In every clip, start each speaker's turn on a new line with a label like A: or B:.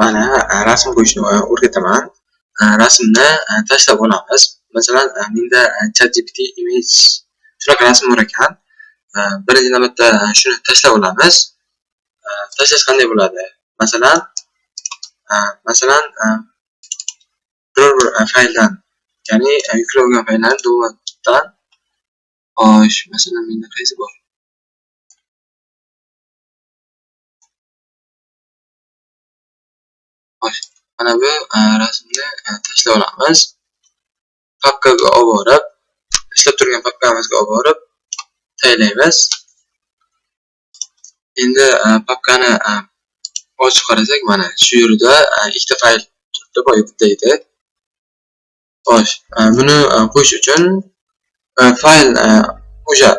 A: Mana rasm qo'yishni o'rgataman. Rasmni tashlab olamiz. Masalan, menda ChatGPT image shunaqa rasm bor ekan. Birinchi navbatda shuni tashlab olamiz. Tashlash qanday bo'ladi? Masalan, biror bir fayldan, ya'ni yuklab olgan fayllarni downloaddan masalan menda qaysi bor? Mana bu rasmni tashlab olamiz. Papkaga olib borib, ishlab turgan papkamizga olib borib tayyorlaymiz. Endi papkani ochib qarasak, mana shu yerda ikkita fayl turibdi, boya bitta edi. Xo'sh, buni qo'yish uchun fayl o'sha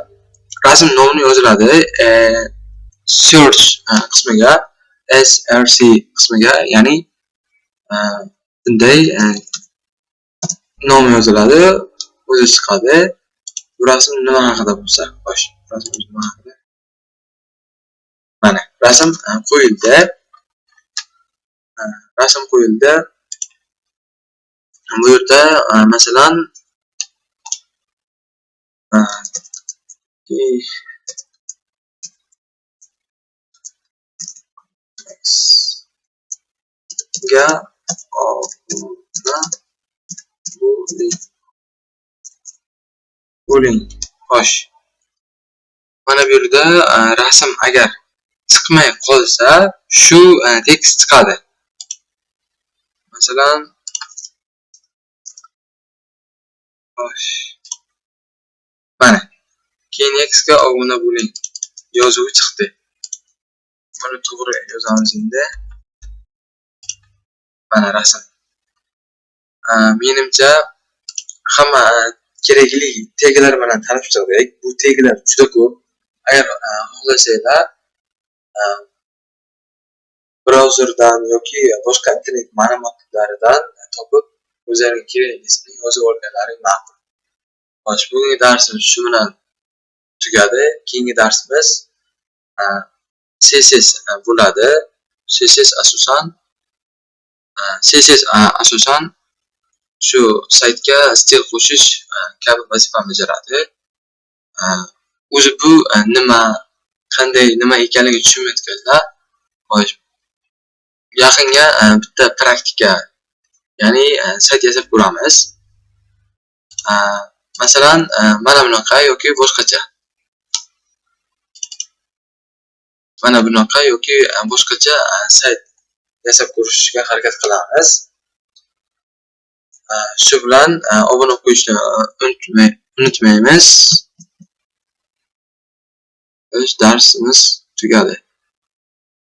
A: rasm nomini yoziladi. Search qismiga, src qismiga, ya'ni bunday nom yoziladi, o'zi chiqadi. Bu rasm nima haqida bo'lsa, xo'sh, rasm nima haqida? Mana rasm qo'yildi. Rasm qo'yildi. Bu yerda masalan ga bo'ling. Xo'sh. Mana bu yerda rasm agar chiqmay qolsa, shu tekst chiqadi. Masalan, xo'sh. Mana KNX'ga obuna bo'ling yozuvi chiqdi. Buni to'g'ri yozamiz endi. Mana rasm. Menimcha hamma kerakli taglar bilan tanib chiqdik. Bu taglar juda ko'p. Agar xohlasanglar brauzerdan yoki boshqa internet ma'lumotlaridan topib o'zlariga keraklisini yozib olganlaring ma'qul. Xo'sh, bugungi darsimiz shu bilan tugadi. Keyingi darsimiz CSS bo'ladi. CSS asosan shu saytga stil qo'shish kabi vazifani bajaradi. O'zi bu nima ekanligi tushunmayotganlar, xo'sh, yaqinga bitta praktika, ya'ni sayt yasab ko'ramiz. Masalan, mana bunaqa yoki boshqacha. Mana bunaqa yoki boshqacha sayt yasab ko'rishga harakat qilamiz. Shu bilan obuna qo'yishni unutmaymiz. Darsimiz tugadi.